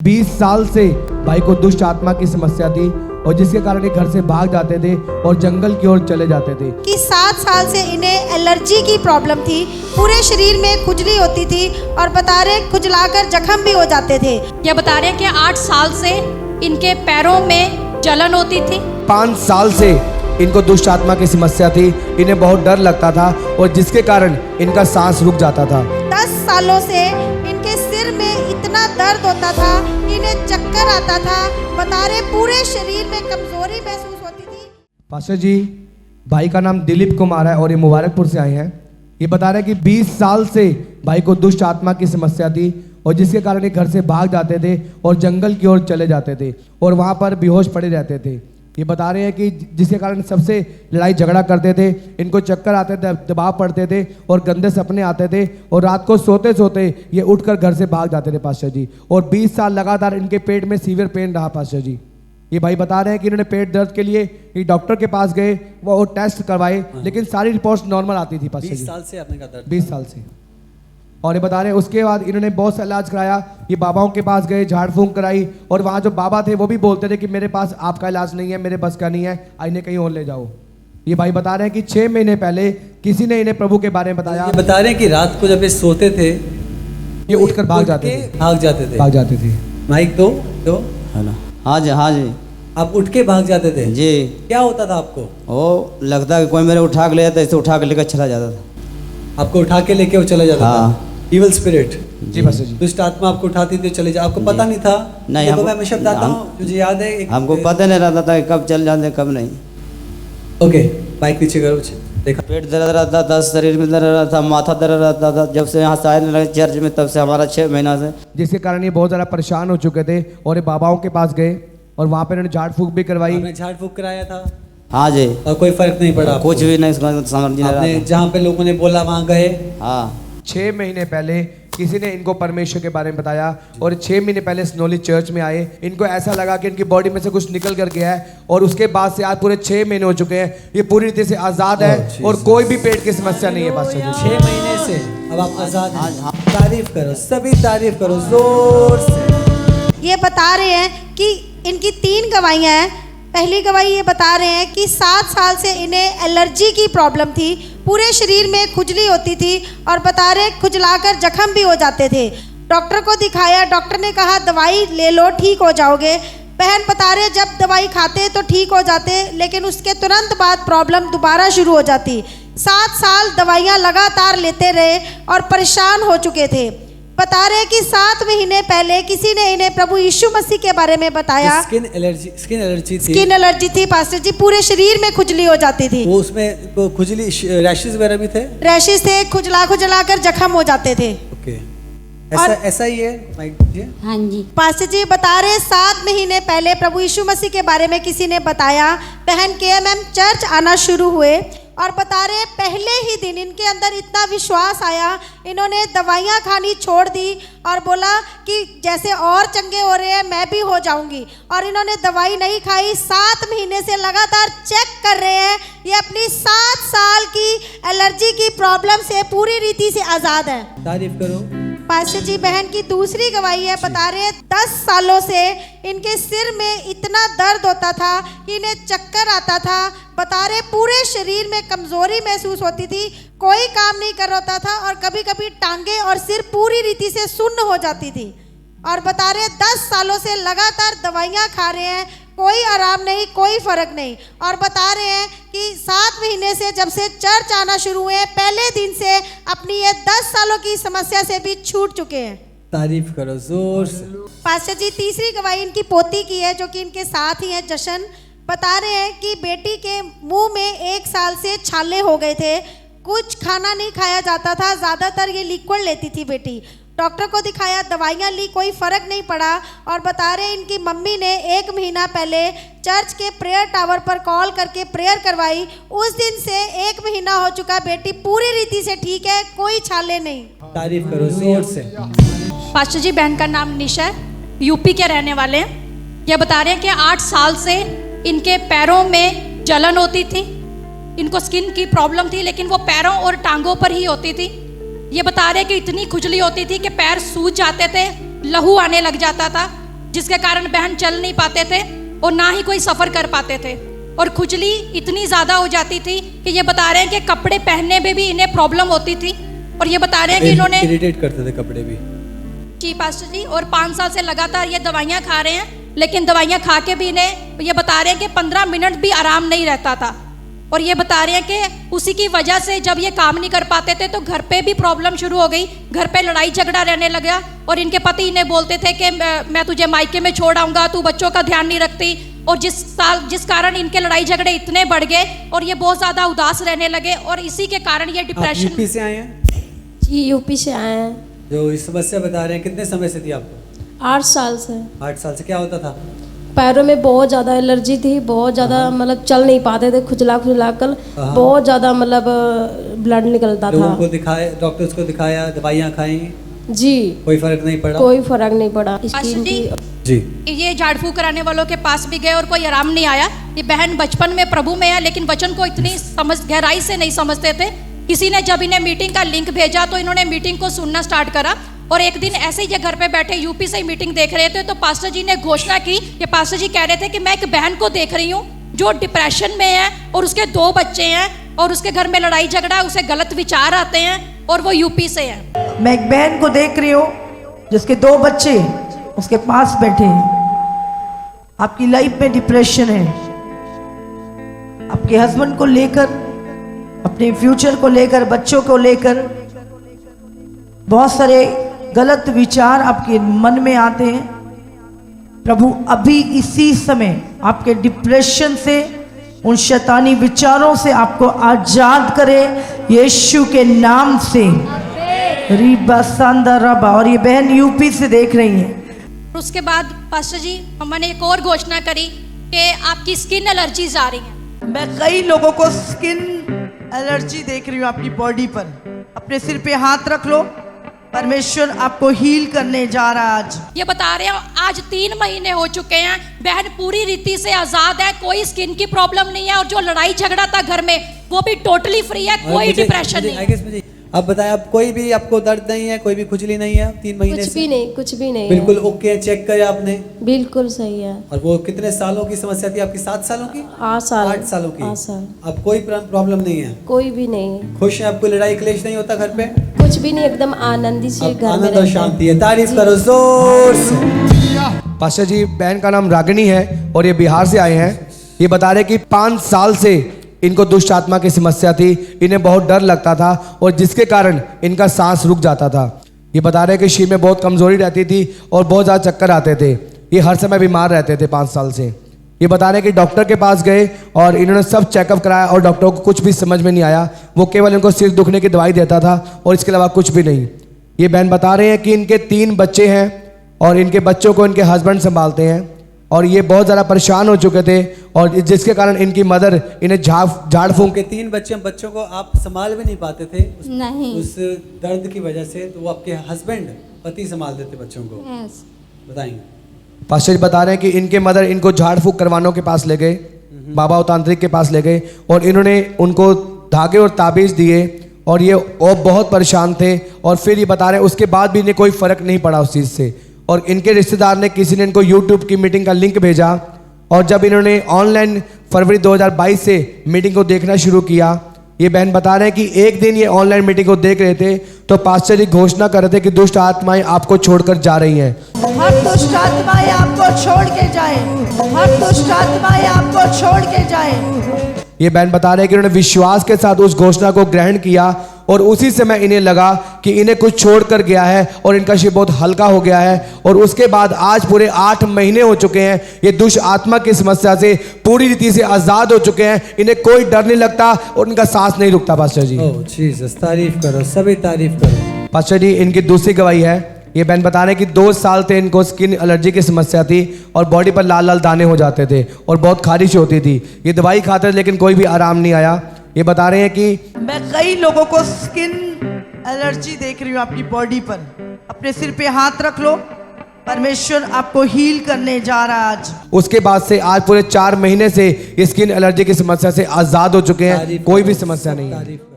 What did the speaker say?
20 साल से भाई को दुष्ट आत्मा की समस्या थी और जिसके कारण ये घर से भाग जाते थे और जंगल की ओर चले जाते थे। कि 7 साल से इन्हें एलर्जी की प्रॉब्लम थी, पूरे शरीर में खुजली होती थी और बता रहे खुजलाकर जख्म भी हो जाते थे। ये बता रहे हैं कि 8 साल से इनके पैरों में जलन होती थी। 5 साल से इनको दुष्ट आत्मा की समस्या थी, इन्हें बहुत डर लगता था और जिसके कारण इनका सांस रुक जाता था। 10 सालों से इनके सिर में इतना दर्द होता था, इन्हें चक्कर आता था, बता रहे पूरे शरीर में कमजोरी महसूस होती थी। पास्टर जी, भाई का नाम दिलीप कुमार है और ये मुबारकपुर से आए हैं। ये बता रहे हैं कि 20 साल से भाई को दुष्ट आत्मा की समस्या थी और जिसके कारण ये घर से भाग जाते थे और जंगल की ओर चले जाते थे और वहाँ पर बेहोश पड़े रहते थे। ये बता रहे हैं कि जिसके कारण सबसे लड़ाई झगड़ा करते थे, इनको चक्कर आते थे, दबाव पड़ते थे और गंदे सपने आते थे और रात को सोते सोते ये उठकर घर से भाग जाते थे पास्टर जी। और 20 साल लगातार इनके पेट में सीवियर पेन रहा पास्टर जी। ये भाई बता रहे हैं कि इन्होंने पेट दर्द के लिए ये डॉक्टर के पास गए, वो टेस्ट करवाए, लेकिन सारी रिपोर्ट्स नॉर्मल आती थी पास्टर जी। 20 साल से आपने कहा दर्द? 20 साल से। और ये बता रहे हैं उसके बाद इन्होंने बहुत सा इलाज कराया, ये बाबाओं के पास गए, झाड़ फूंक कराई और वहाँ जो बाबा थे वो भी बोलते थे कि मेरे पास आपका इलाज नहीं है, मेरे बस का नहीं है, इन्हें कहीं और ले जाओ। ये भाई बता रहे हैं कि 6 महीने पहले किसी ने इन्हें प्रभु के बारे में बताया। ये बता रहे हैं कि रात को जब ये सोते थे ये उठकर भाग जाते थे। भाग जाते थे। माइक दो। हेलो, हाँ जी, हाँ जी। आप उठ के भाग जाते थे जी। क्या होता था आपको? वो लगता कि कोई मेरे उठा के ले जाता, ऐसे उठा के लेकर चला जाता था। आपको उठा के लेके वो चला जाता था? इवल स्पिरिट, जी पास्टर जी। दुष्ट आत्मा आपको उठाती थी, चले जा। आपको पता नहीं था? नहीं, देखो मैं हमेशा बताता हूँ, मुझे याद है हमको पता नहीं रहता था कब चल जाते कब नहीं। ओके, बाइक पीछे करो। देखा पेट दर्द रहता था, शरीर में दर्द रहता था, माथा दर्द रहता था। जब से यहाँ से आने लगे चर्च में तब से हमारा 6 महीना से, जिसके कारण ये बहुत ज़्यादा परेशान हो चुके थे और ये बाबाओं के पास गए और वहाँ पे इन्होंने झाड़ फूक भी करवाई। आपने झाड़ फूक कराया था? हाँ जी। और कोई फर्क नहीं पड़ा? कुछ भी नहीं समझ नहीं आपने रहा। जहाँ पे लोगों ने बोला वहाँ गए? हाँ। 6 महीने पहले किसी ने इनको परमेश्वर के बारे में बताया और 6 महीने पहले स्नोली चर्च में आए। इनको ऐसा लगा कि इनकी बॉडी में से कुछ निकल कर गया है और उसके बाद से आज पूरे 6 महीने हो चुके हैं, ये पूरी रीति से आज़ाद है और कोई भी पेट की समस्या नहीं है पास्टर जी। 6 महीने से अब आप आज़ाद हैं। तारीफ करो, सभी तारीफ करो जोर से। ये बता रहे हैं कि इनकी 3 गवाहियाँ हैं। पहली गवाही ये बता रहे हैं कि 7 साल से इन्हें एलर्जी की प्रॉब्लम थी, पूरे शरीर में खुजली होती थी और बता रहे खुजलाकर जख्म भी हो जाते थे। डॉक्टर को दिखाया, डॉक्टर ने कहा दवाई ले लो ठीक हो जाओगे। बहन बता रहे जब दवाई खाते तो ठीक हो जाते, लेकिन उसके तुरंत बाद प्रॉब्लम दोबारा शुरू हो जाती। 7 साल दवाइयाँ लगातार लेते रहे और परेशान हो चुके थे। बता रहे कि 7 महीने पहले किसी ने इन्हें प्रभु यीशु मसीह के बारे में बताया। स्किन एलर्जी थी? स्किन एलर्जी थी पास्टर जी, पूरे शरीर में खुजली हो जाती थी। वो उसमें वो खुजली रैशेस वगैरह भी थे? रैशेस थे, खुजला कर जख्म हो जाते थे। ओके, ऐसा ही है माइक जी? हाँ जी। पास्टर जी बता रहे 7 महीने पहले प्रभु यीशु मसीह के बारे में किसी ने बताया। बहन KMM चर्च आना शुरू हुए और बता रहे पहले ही दिन इनके अंदर इतना विश्वास आया, इन्होंने दवाइयाँ खानी छोड़ दी और बोला कि जैसे और चंगे हो रहे हैं मैं भी हो जाऊंगी। और इन्होंने दवाई नहीं खाई, 7 महीने से लगातार चेक कर रहे हैं। ये अपनी 7 साल की एलर्जी की प्रॉब्लम से पूरी रीति से आज़ाद है। तारीफ करो। पास्टर जी बहन की दूसरी गवाही है, बता रहे 10 सालों से इनके सिर में इतना दर्द होता था कि इन्हें चक्कर आता था। बता रहे पूरे शरीर में कमजोरी महसूस होती थी, कोई काम नहीं कर होता था और कभी कभी टांगे और सिर पूरी रीति से सुन्न हो जाती थी। और बता रहे 10 सालों से लगातार दवाइयाँ खा रहे हैं, कोई आराम नहीं, कोई फर्क नहीं। और बता रहे हैं कि 7 महीने से जब से चर्च आना शुरू हुए पहले दिन से अपनी ये 10 सालों की समस्या से भी छूट चुके हैं। तारीफ करो जोर से। पास्टर जी तीसरी गवाही इनकी पोती की है जो कि इनके साथ ही है, जशन। बता रहे हैं कि बेटी के मुंह में 1 साल से छाले हो गए थे, कुछ खाना नहीं खाया जाता था, ज़्यादातर ये लिक्विड लेती थी बेटी। डॉक्टर को दिखाया, दवाइयाँ ली, कोई फ़र्क नहीं पड़ा। और बता रहे इनकी मम्मी ने 1 महीना पहले चर्च के प्रेयर टावर पर कॉल करके प्रेयर करवाई। उस दिन से 1 महीना हो चुका, बेटी पूरी रीति से ठीक है, कोई छाले नहीं। तारीफ करो जोर से। पास्टर जी बहन का नाम निशा है, यूपी के रहने वाले हैं। ये बता रहे हैं कि 8 साल से इनके पैरों में जलन होती थी, इनको स्किन की प्रॉब्लम थी, लेकिन वो पैरों और टांगों पर ही होती थी। ये बता रहे कि इतनी खुजली होती थी कि पैर सूज जाते थे, लहू आने लग जाता था। जिसके कारण बहन चल नहीं पाते थे और ना ही कोई सफ़र कर पाते थे। और खुजली इतनी ज़्यादा हो जाती थी कि ये बता रहे हैं कि कपड़े पहनने में भी इन्हें प्रॉब्लम होती थी। और ये बता रहे हैं कि इन्होंने इरिटेट करते थे कपड़े भी। जी पास्टर जी, और 5 साल से लगातार ये दवाइयाँ खा रहे हैं, लेकिन दवाइयाँ खा के भी इन्हें ये बता रहे हैं कि 15 मिनट भी आराम नहीं रहता था। और ये बता रहे हैं कि उसी की वजह से जब ये काम नहीं कर पाते थे तो घर पे भी प्रॉब्लम शुरू हो गई, घर पे लड़ाई झगड़ा रहने लगा। और इनके पति इन्हें बोलते थे कि मैं तुझे मायके में छोड़ आऊँगा, तू बच्चों का ध्यान नहीं रखती। और जिस कारण इनके लड़ाई झगड़े इतने बढ़ गए और ये बहुत ज़्यादा उदास रहने लगे और इसी के कारण ये आप डिप्रेशन। यूपी से आए हैं? जी यूपी से आए हैं। जो इस समस्या बता रहे हैं कितने समय से थी आपको? 8 साल से। 8 साल से क्या होता था? पैरों में बहुत ज़्यादा एलर्जी थी, बहुत ज़्यादा मतलब चल नहीं पाते थे, खुजला खुजला कर बहुत ज़्यादा मतलब ब्लड निकलता लोगों था। को दिखाए, डॉक्टर्स को दिखाया, दवाइयाँ खाई, जी कोई फर्क नहीं पड़ा? कोई फर्क नहीं पड़ा। पास्टर जी, जी ये झाड़ फूक कराने वालों के पास भी गए और कोई आराम नहीं आया। ये बहन बचपन में प्रभु में है, लेकिन वचन को इतनी गहराई से नहीं समझते थे। किसी ने जब इन्हें मीटिंग का लिंक भेजा तो इन्होंने मीटिंग को सुनना स्टार्ट करा। और एक दिन ऐसे ही ये घर पे बैठे यूपी से ही मीटिंग देख रहे थे तो पास्टर जी ने घोषणा की कि पास्टर जी कह रहे थे कि मैं एक बहन को देख रही हूँ जो डिप्रेशन में है और उसके 2 बच्चे हैं और उसके घर में लड़ाई झगड़ा, उसे गलत विचार आते हैं और वो यूपी से है। मैं एक बहन को देख रही हूँ जिसके 2 बच्चे उसके पास बैठे हैं। आपकी लाइफ में डिप्रेशन है, आपके हस्बैंड को लेकर, अपने फ्यूचर को लेकर, बच्चों को लेकर बहुत सारे गलत विचार आपके मन में आते हैं। प्रभु अभी इसी समय आपके डिप्रेशन से, उन शैतानी विचारों से आपको आजाद करे यीशु के नाम से। रीबा सांदा रबा। और ये बहन यूपी से देख रही है। उसके बाद पास्टर जी हमने एक और घोषणा करी कि आपकी स्किन एलर्जीज आ रही हैं। मैं कई लोगों को स्किन एलर्जी देख रही हूँ आपकी बॉडी पर। अपने सिर पे हाथ रख लो, परमेश्वर आपको हील करने जा रहा है। आज ये बता रहे हैं आज 3 महीने हो चुके हैं, बहन पूरी रीति से आजाद है, कोई स्किन की प्रॉब्लम नहीं है और जो लड़ाई झगड़ा था घर में वो भी टोटली फ्री है, कोई डिप्रेशन नहीं है। अब बताएं, अब कोई भी आपको दर्द नहीं है, कोई भी खुजली नहीं है 3 महीने कुछ से? भी नहीं, कुछ भी नहीं बिल्कुल ओके है। चेक किया आपने? बिल्कुल सही है। और वो कितने सालों की समस्या थी आपकी? 7 सालों की? 8 साल। 8 सालों की। 8 साल। अब कोई प्रॉब्लम नहीं है? कोई भी नहीं, खुश है? आपको लड़ाई क्लेश नहीं होता घर पे? कुछ भी नहीं, एकदम आनंदी से अब घर में आनंद और रहते हैं। शांति है। तारीफ करो जोर से। पास्टर जी, बहन का नाम रागिनी है और ये बिहार से आए हैं। ये बता रहे कि 5 साल से इनको दुष्ट आत्मा की समस्या थी, इन्हें बहुत डर लगता था और जिसके कारण इनका सांस रुक जाता था। ये बता रहे कि शरीर में बहुत कमजोरी रहती थी और बहुत ज़्यादा चक्कर आते थे। ये हर समय बीमार रहते थे 5 साल से। ये बता रहे कि डॉक्टर के पास गए और इन्होंने सब चेकअप कराया और डॉक्टर को कुछ भी समझ में नहीं आया। वो केवल इनको सिर दुखने की दवाई देता था और इसके अलावा कुछ भी नहीं। ये बहन बता रहे हैं कि इनके 3 बच्चे हैं और इनके बच्चों को इनके हस्बैंड संभालते हैं और ये बहुत ज़्यादा परेशान हो चुके थे और जिसके कारण इनकी मदर इन्हें झाड़ फूंक के 3 बच्चों को आप संभाल भी नहीं पाते थे नहीं। उस दर्द की वजह से, तो वो आपके हस्बैंड पति संभाल देते बच्चों को? बताएंगे। पास्टर जी बता रहे हैं कि इनके मदर इनको झाड़ फूक करवानों के पास ले गए, बाबा तांत्रिक के पास ले गए और इन्होंने उनको धागे और ताबीज़ दिए और ये और बहुत परेशान थे। और फिर ये बता रहे हैं उसके बाद भी इन्हें कोई फ़र्क नहीं पड़ा उस चीज़ से। और इनके रिश्तेदार ने, किसी ने इनको यूट्यूब की मीटिंग का लिंक भेजा और जब इन्होंने ऑनलाइन फरवरी 2022 से मीटिंग को देखना शुरू किया, ये बहन बता रहे हैं कि एक दिन ये ऑनलाइन मीटिंग को देख रहे थे तो पास्टर जी घोषणा कर रहे थे कि दुष्ट आत्माएं आपको छोड़कर जा रही हैं। हर दुष्ट आत्माएं आपको छोड़ के जाए, हर दुष्ट आत्माएं आपको छोड़ के जाए। ये बहन बता रहे हैं कि उन्होंने विश्वास के साथ उस घोषणा को ग्रहण किया और उसी समय इन्हें लगा कि इन्हें कुछ छोड़ कर गया है और इनका शरीर बहुत हल्का हो गया है। और उसके बाद आज पूरे 8 महीने हो चुके हैं, ये दुष्ट आत्मा की समस्या से पूरी रीति से आज़ाद हो चुके हैं। इन्हें कोई डर नहीं लगता और इनका सांस नहीं रुकता। पास्टर जी, ओह जीसस, तारीफ करो, सभी तारीफ करो। पास्टर जी, इनकी दूसरी गवाही है। ये बहन बता रहे हैं कि 2 साल से इनको स्किन एलर्जी की समस्या थी और बॉडी पर लाल लाल दाने हो जाते थे और बहुत खारिश होती थी। ये दवाई खाते थे लेकिन कोई भी आराम नहीं आया। ये बता रहे हैं कि मैं कई लोगों को स्किन एलर्जी देख रही हूँ आपकी बॉडी पर। अपने सिर पे हाथ रख लो, परमेश्वर आपको हील करने जा रहा है। आज उसके बाद से आज पूरे 4 महीने से स्किन एलर्जी की समस्या से आज़ाद हो चुके हैं, कोई भी समस्या नहीं है। तारीफ करो।